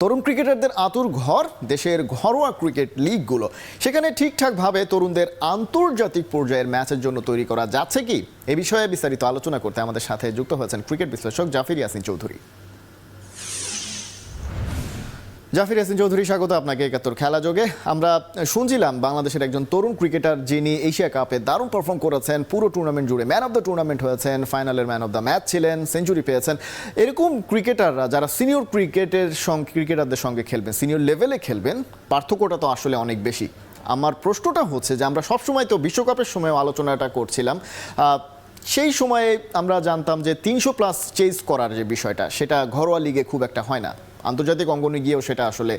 তরুণ ক্রিকেটারদের আতুর ঘর দেশের ঘরোয়া ক্রিকেট লিগগুলো, সেখানে ঠিকঠাকভাবে তরুণদের আন্তর্জাতিক পর্যায়ের ম্যাচের জন্য তৈরি করা যাচ্ছে কি, এ বিষয়ে বিস্তারিত আলোচনা করতে আমাদের সাথে যুক্ত হয়েছেন ক্রিকেট বিশ্লেষক জাফর ইয়াসিন চৌধুরী। জাফর ইয়াসিন চৌধুরী, স্বাগত আপনাকে একাত্তর খেলাযোগে। আমরা শুনছিলাম বাংলাদেশের একজন তরুণ ক্রিকেটার যিনি এশিয়া কাপে দারুণ পারফর্ম করেছেন, পুরো টুর্নামেন্ট জুড়ে ম্যান অফ দ্য টুর্নামেন্ট হয়েছেন, ফাইনালের ম্যান অফ দ্য ম্যাচ ছিলেন, সেঞ্চুরি পেয়েছেন। এরকম ক্রিকেটাররা যারা সিনিয়র ক্রিকেটারদের সঙ্গে খেলবেন, সিনিয়র লেভেলে খেলবেন, পার্থক্যটা তো আসলে অনেক বেশি। আমার প্রশ্নটা হচ্ছে যে আমরা সবসময় তো বিশ্বকাপের সময় আলোচনাটা করছিলাম, সেই সময়ে আমরা জানতাম যে 300+ চেজ করার যে বিষয়টা, সেটা ঘরোয়া লিগে খুব একটা হয় না, আন্তর্জাতিক অঙ্গনে গিয়েও সেটা আসলে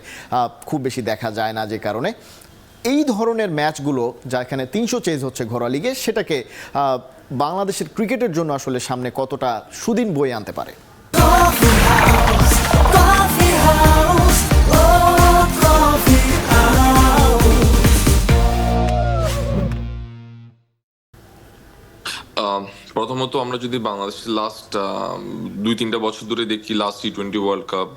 খুব বেশি দেখা যায় না। যে কারণে এই ধরনের ম্যাচগুলো যেখানে 300 চেজ হচ্ছে ঘরোয়া লিগে, সেটাকে বাংলাদেশের ক্রিকেটের জন্য আসলে সামনে কতটা সুদিন বয়ে আনতে পারে? প্রথমত আমরা যদি বাংলাদেশের লাস্ট 2-3 বছর ধরে দেখি, last T20 world cup,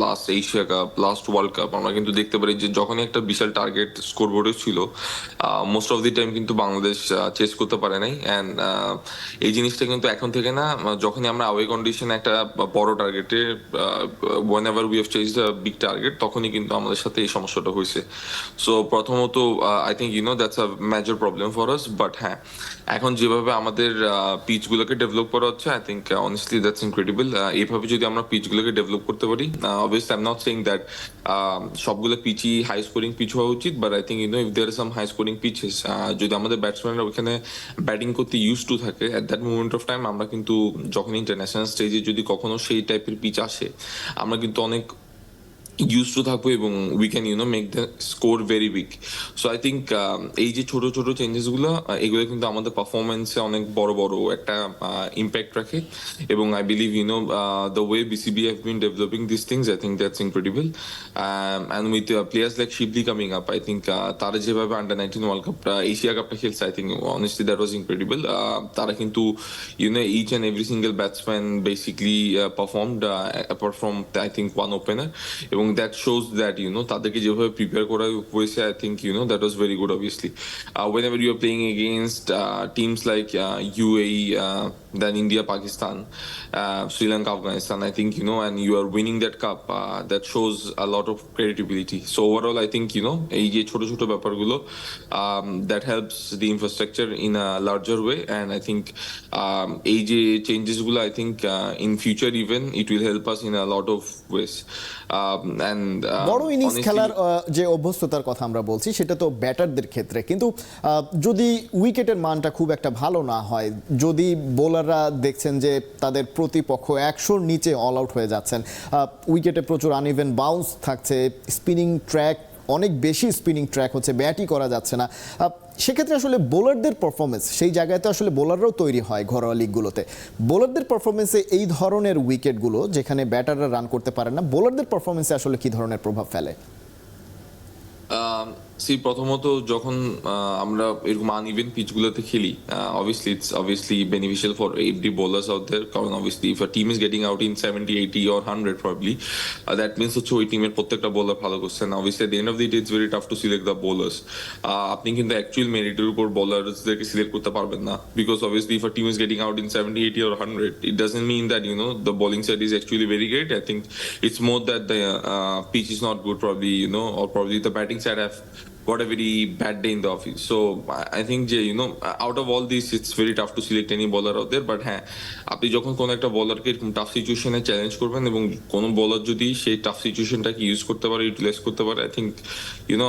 last Asia cup, last world cup, আমরা কিন্তু দেখতে পারি যে যখনই একটা বিশাল টার্গেট স্কোরবোর্ডে ছিল, মোস্ট অফ দি টাইম কিন্তু বাংলাদেশ চেস করতে পারে নাই। অ্যান্ড এই জিনিসটা কিন্তু এখন থেকে না, যখনই আমরা আওয়ে কন্ডিশনে একটা বড় টার্গেটে whenever we have chased a big target, তখনই কিন্তু আমাদের সাথে এই সমস্যাটা হয়েছে। সো প্রথমত I think that's a major problem for us. But হ্যাঁ, এখন যেভাবে আমাদের পিচগুলোকে ডেভেলপ করা হচ্ছে, I think honestly that's incredible. এইভাবে যদি আমরা পিচগুলোকে ডেভেলপ করতে পারি, obviously I am not saying that সবগুলো পিচই হাই স্কোরিং পিচ হওয়া উচিত, but I think if there are some high scoring peaches, যদি আমাদের ব্যাটসম্যানরা ওখানে ব্যাটিং করতে ইউজ টু থাকে at that moment of time, আমরা কিন্তু যখন ইন্টারন্যাশনাল স্টেজে যদি কখনো সেই টাইপের পিচ আসে, আমরা কিন্তু অনেক ইউজ টু থাকবো এবং we can make the score very big. So I think এই যে ছোট ছোট চেঞ্জেস গুলো, এগুলো কিন্তু আমাদের পারফরমেন্সে অনেক বড় বড় একটা ইম্প্যাক্ট রাখে। এবং I believe the way BCB have been developing this things, I think that's incredible. And with players like Shibli coming up, I think তারা যেভাবে আন্ডার-19 ওয়ার্ল্ড কাপটা, এশিয়া কাপটা খেলছে, I think honestly that was incredible. তারা কিন্তু each and every single batsman basically performed apart from I think one opener, এবং that shows that তাদেরকে যেভাবে প্রিপেয়ার করা হয়েছে, I think that was very good. Obviously, whenever you are playing against teams like UAE, then India, Pakistan, Sri Lanka, Afghanistan, I think and you are winning that cup, that shows a lot of credibility. So overall, I think এই যে ছোট ছোট ব্যাপারগুলো, that helps the infrastructure in a larger way, and I think এই যে changes গুলো, I think in future even it will help us in a lot of ways. বড় innings খেলার যে অভ্যস্ততার কথা আমরা বলছি, সেটা তো ব্যাটারদের ক্ষেত্রে, কিন্তু যদি উইকেটের মানটা খুব একটা ভালো না হয়, যদি বোলাররা দেখছেন যে তাদের প্রতিপক্ষ 100-র নিচে অল আউট হয়ে যাচ্ছেন, উইকেটে প্রচুর আনইভেন বাউন্স থাকছে, স্পিনিং ট্র্যাক অনেক বেশি স্পিনিং ট্র্যাক হচ্ছে, ব্যাটই করা যাচ্ছে না, সেক্ষেত্রে আসলে বোলারদের পারফরমেন্স, সেই জায়গায় তো আসলে বোলাররাও তৈরি হয় ঘরোয়া লিগগুলোতে, বোলারদের পারফরমেন্সে এই ধরনের উইকেটগুলো যেখানে ব্যাটাররা রান করতে পারে না, বোলারদের পারফরমেন্সে আসলে কি ধরনের প্রভাব ফেলে? প্রথমত যখন আমরা এরকম আনইভেন পিচগুলোতে খেলি, obviously beneficial for every bowlers out there, কারণ obviously if a team is getting out in 70, 80 or 100 probably, that means হচ্ছে ওই টিমের প্রত্যেকটা বোলার ভালো করছে না। Obviously at the end of the day it's very tough to select the bowlers. আপনি কিন্তু অ্যাকচুয়াল মেরিটের উপর বোলারদেরকে সিলেক্ট করতে পারবেন না, because obviously if a team is getting out in 70, 80 or 100, it doesn't mean that the bowling side is actually very great. I think it's more that the pitch is not good probably, or probably the batting side have got a very bad day in the office. So I think out of all this it's very tough to select any bowler out there. But হ্যাঁ, আপনি যখন কোনো একটা বলারকে এরকম tough সিচুয়েশনে challenge করবেন, এবং কোনো বলার যদি সেই টাফ সিচুয়েশনটাকে ইউজ করতে পারে, ইউটিলাইজ করতে পারে, I think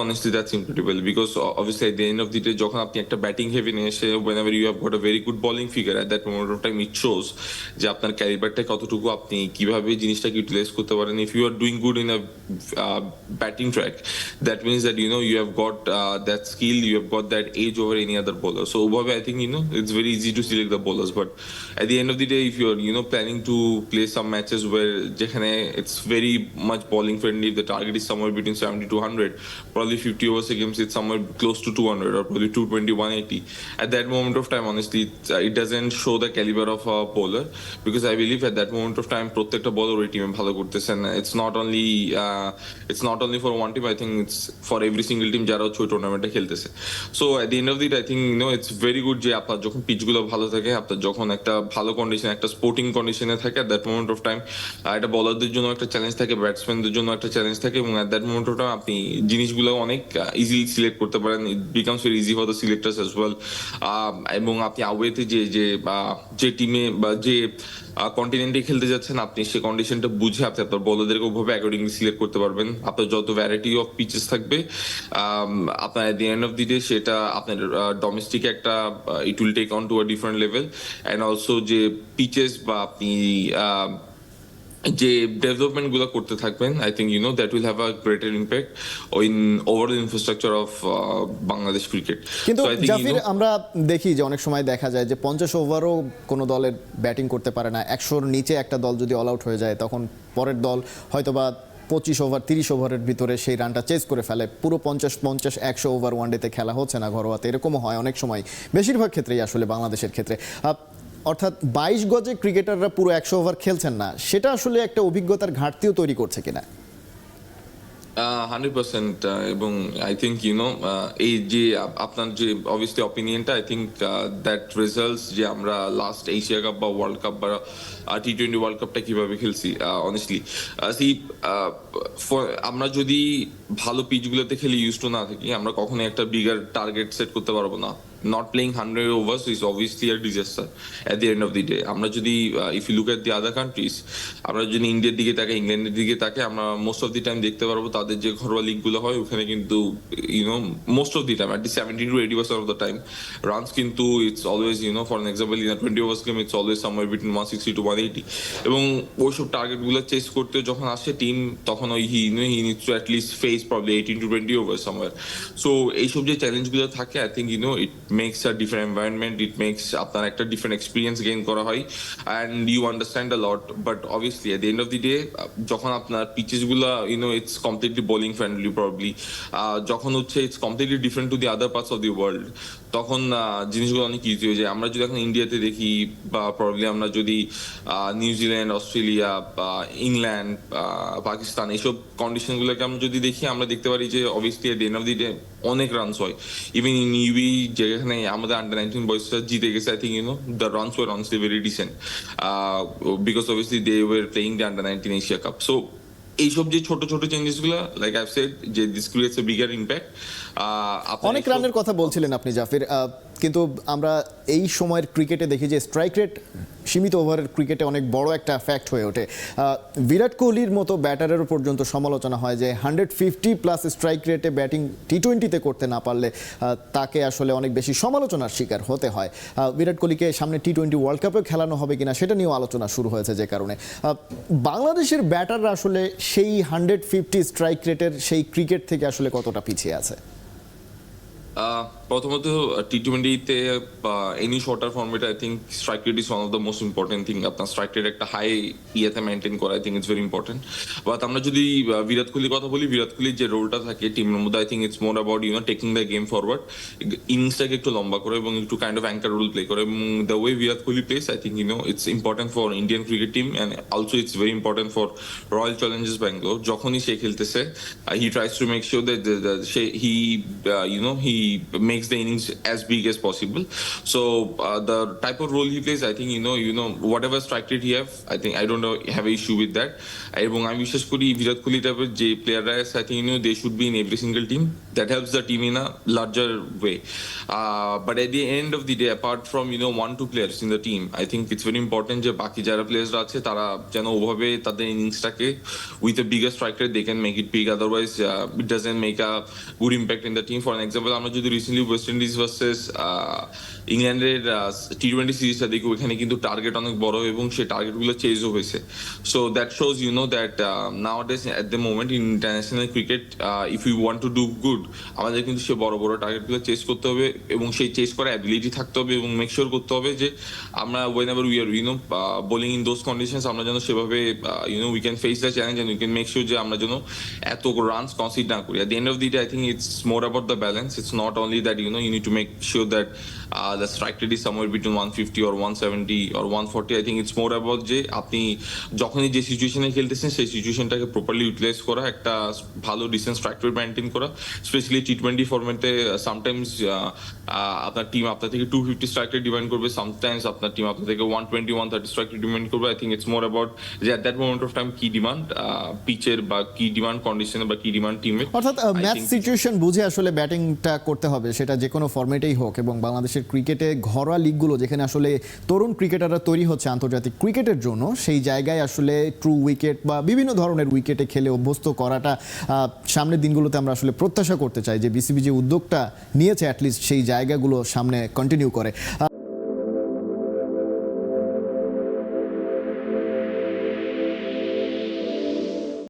honestly that's incredible. Because obviously at the end of the day, যখন আপনি একটা ব্যাটিং হেভি নিয়ে এসে, whenever you have got a very good bowling figure at that moment of time, it shows যে আপনার ক্যালিবারটা কতটুকু, আপনি কিভাবে জিনিসটাকে ইউটিলাইজ করতে পারেন। If you are doing good in a batting track, that means that you have got got that skill, you have got that edge over any other bowler. So overall, I think it's very easy to select the bowlers. But at the end of the day, if you're planning to play some matches where it's very much bowling friendly, the target is somewhere between 70 to 100, probably 50 overs a game, it's somewhere close to 200 or probably 220, 180. At that moment of time, honestly, it doesn't show the caliber of a bowler, because I believe at that moment of time, প্রত্যেকটা bowler ওই টিমে ভালো করতেছেন. It's not only for one team. I think it's for every single team যারা হচ্ছে ওই টুর্নামেন্টে খেলতেছে. So at the end of the day, I think it's very good যে আপনার যখন পিচগুলো ভালো থাকে, আপনার যখন একটা ভালো কন্ডিশন, একটা স্পোর্টিং কন্ডিশনে থাকে, at that moment of time একটা বলারদের জন্য একটা চ্যালেঞ্জ থাকে, ব্যাটসম্যানদের জন্য একটা চ্যালেঞ্জ থাকে, এবং at that moment of time আপনি জিনিসগুলো অনেক ইজিলি সিলেক্ট করতে পারেন. It becomes very easy for the selectors as well. এবং আপনি আওয়েতে যে টিমে বা যে কন্টিনেন্টে খেলতে যাচ্ছেন, আপনি সেই কন্ডিশনটা বুঝে আপনি আপনার বলারদেরকে ওভাবে অ্যাকর্ডিংলি সিলেক্ট করতে পারবেন. আপনার যত ভ্যারাইটি অফ পিচেস থাকবে, আপনার at the end of the day সেটা আপনার ডোমেস্টিক একটা it will take on to a different level. And also যে পিচেস বা আপনি যে ডেভেলপমেন্ট গুলো করতে থাকবেন, I think that will have a greater impact in overall infrastructure of Bangladesh cricket. কিন্তু জাফির, আমরা দেখি যে অনেক সময় দেখা যায় যে 50 ওভারও কোনো দলের ব্যাটিং করতে পারে না. 100-র নিচে একটা দল যদি অল আউট হয়ে যায়, তখন পরের দল হয়তোবা 25 ওভার 30 ওভারের ভিতরে সেই রানটা চেস করে ফেলে. পুরো 50-100 ওভার ওয়ানডেতে খেলা হচ্ছে না, ঘরোয়াতে এরকমও হয় অনেক সময়, বেশিরভাগ ক্ষেত্রেই আসলে বাংলাদেশের ক্ষেত্রে. অর্থাৎ 22 গজে ক্রিকেটাররা পুরো 100 ওভার খেলছেন না, সেটা আসলে একটা অভিজ্ঞতার ঘাটতিও তৈরি করছে কিনা? 100%. এবং আই থিঙ্ক এই যে আপনার যে অবভিয়াসলি অপিনিয়নটা, আই থিঙ্ক দ্যাট রেজাল্টস যে আমরা লাস্ট এশিয়া কাপ বা ওয়ার্ল্ড কাপ বা টি20 ওয়ার্ল্ড কাপটা কিভাবে খেলছি, অনেস্টলি আমরা যদি ভালো পিচগুলোতে খেলে ইউজ টু না থাকি, আমরা কখনোই একটা বিগার টার্গেট সেট করতে পারবো না. Not playing 100 overs is obviously a disaster at the end of the day. আমরা যদি if you look at the other countries, আমরা যদি ইন্ডিয়ার দিকে তাকাই, ইংল্যান্ডের দিকে তাকাই, আমরা মোস্ট অফ দি টাইম দেখতে পারবো তাদের যে ঘরোয়া লিগগুলো হয় ওখানে কিন্তু most of the time at the 70 to 80% of the time runs কিন্তু it's always for an example in a 20 overs game it's always somewhere between 160 to 180. এবং ওইসব টার্গেটগুলো চেস করতে যখন আসে টিম, তখন ওই he needs to at least face probably 18 to 20 overs somewhere. So এইসব যে চ্যালেঞ্জগুলো থাকে, I think it makes a different environment, it makes আপনার একটা different experience gain করা হয়, and you understand a lot. But obviously at the end of the day, যখন আপনার pitches গুলা it's completely bowling friendly probably, যখন হচ্ছে it's completely different to the other parts of the world, তখন জিনিসগুলো অনেক ইজি হয়ে যায়. আমরা যদি এখন ইন্ডিয়াতে দেখি বা প্রবাবলি আমরা যদি নিউজিল্যান্ড, অস্ট্রেলিয়া, ইংল্যান্ড, পাকিস্তান এইসব কন্ডিশনগুলোকে আমরা যদি দেখি, আমরা দেখতে পারি যে obviously at the end of the day অনেক রানস হয়. ইভেন ইন ইউবি যেখানে আমাদের আন্ডার 19 বয়সটা জিতে গেছে, I think the runs were honestly very decent, because obviously they were playing the under 19 Asia cup. So এইসব যে ছোট ছোট চেঞ্জেস গুলো, লাইক আই সেড, যে this creates a bigger impact. অনেক রানের কথা বলছিলেন আপনি জাফির, কিন্তু আমরা এই সময়ের ক্রিকেটে দেখি যে স্ট্রাইক রেট সীমিত ওভারের ক্রিকেটে অনেক বড় একটা ফ্যাক্ট হয়ে ওঠে. বিরাট কোহলির মতো ব্যাটারেরও পর্যন্ত সমালোচনা হয় যে 150+ স্ট্রাইক রেটে ব্যাটিং টি20তে করতে না পারলে তাকে আসলে অনেক বেশি সমালোচনার শিকার হতে হয়. বিরাট কোহলিকে সামনে টি20 ওয়ার্ল্ড কাপেও খেলানো হবে কিনা সেটা নিয়েও আলোচনা শুরু হয়েছে, যে কারণে বাংলাদেশের ব্যাটাররা আসলে সেই 150 স্ট্রাইক রেটের সেই ক্রিকেট থেকে আসলে কতটা পিছিয়ে আছে? প্রথমত টি20তে এনি শর্টার ফর্মেটে I think strike rate is one of the most important thing. আপনার স্ট্রাইক রেট একটা হাই ইয়েতে মেনটেন করা, I think it's very important. But আমরা যদি বিরাট কোহলির কথা বলি, বিরাট কোহলির যে রোলটা থাকে টিমের মধ্যে, I think it's more about taking the game forward, ইনিংসটাকে একটু লম্বা করে এবং একটু kind of anchor role play করে. এবং the way Virat Kohli plays, I think it's important for Indian cricket team, and also it's very important for Royal Challengers Bangalore. যখনই সে খেলতেছে, he tries to make sure that he makes the innings as big as possible. So the type of role he plays, I think whatever strike rate he I don't have an issue with that. এবং আমি বিশ্বাস করি বিরাট কোহলি টাইপের যে প্লেয়াররা আছে, I think they should be in every single team. That helps the team in a larger way. But at the end of the day, apart from 1-2 players in the team, I think it's very important যে বাকি যারা প্লেয়াররা আছে তারা যেন ওভাবে তাদের ইনিংসটাকে with a bigger strike rate they can make it big. Otherwise it doesn't make a good impact in the team. For an example, আমরা যদি রিসেন্টলি ওয়েস্ট ইন্ডিজ ভার্সেস ইংল্যান্ডের T20 সিরিজটা দেখি, ওইখানে কিন্তু টার্গেট অনেক বড় এবং সেই টার্গেটগুলো চেজও হয়েছে। So that shows that nowadays at the moment in international cricket, if you want to do good, আমাদের কিন্তু সে বড় বড় টার্গেটগুলো চেজ করতে হবে এবং সেই চেজ করার অ্যাবিলিটি থাকতে হবে এবং মেক শিওর করতে হবে যে আমরা whenever we are bowling in those conditions, আমরা যেন সেভাবে we can face the challenge and we can make sure যে আমরা যেন এত রানস কনসিড না করি। At the end of the day, I think it's more about the balance. It's not only that you need to make sure that the strike rate is somewhere between 150 or 170 or 140. I think it's more about যে আপনি যখনই যে সিচুয়েশনে খেলতেছেন সেই সিচুয়েশনটাকে properly utilise করা, একটা ভালো decent strike rate maintain করা। স্পেশালি T20 ফরম্যাটে সামটাইমস আপনার টিম আপনার থেকে 250 স্ট্রাইক রেট ডিমান্ড করবে, সামটাইমস আপনার টিম আপনার থেকে 120 130 স্ট্রাইক রেট ডিমান্ড করবে। I think it's more about যে at that moment of time কি ডিমান্ড পিচের বা কি ডিমান্ড কন্ডিশনে বা কি ডিমান্ড টিমের। অর্থাৎ ম্যাচ সিচুয়েশন বুঝে আসলে ব্যাটিংটা করতে হবে, সেটা যে কোনো ফরম্যাটেই হোক। এবং বাংলাদেশের ক্রিকেটে ঘরোয়া লিগগুলো যেখানে আসলে তরুণ ক্রিকেটাররা তৈরি হচ্ছে আন্তর্জাতিক ক্রিকেটের জন্য, সেই জায়গায় আসলে ট্রু উইকেট বা বিভিন্ন ধরনের উইকেটে খেলে অভ্যস্ত করাটা সামনের দিনগুলোতে আমরা আসলে প্রত্যাশা করতে চাই যে বিসিবি যে উদ্যোগটা নিয়েছে অ্যাটলিস্ট সেই জায়গাগুলো সামনে কন্টিনিউ করে।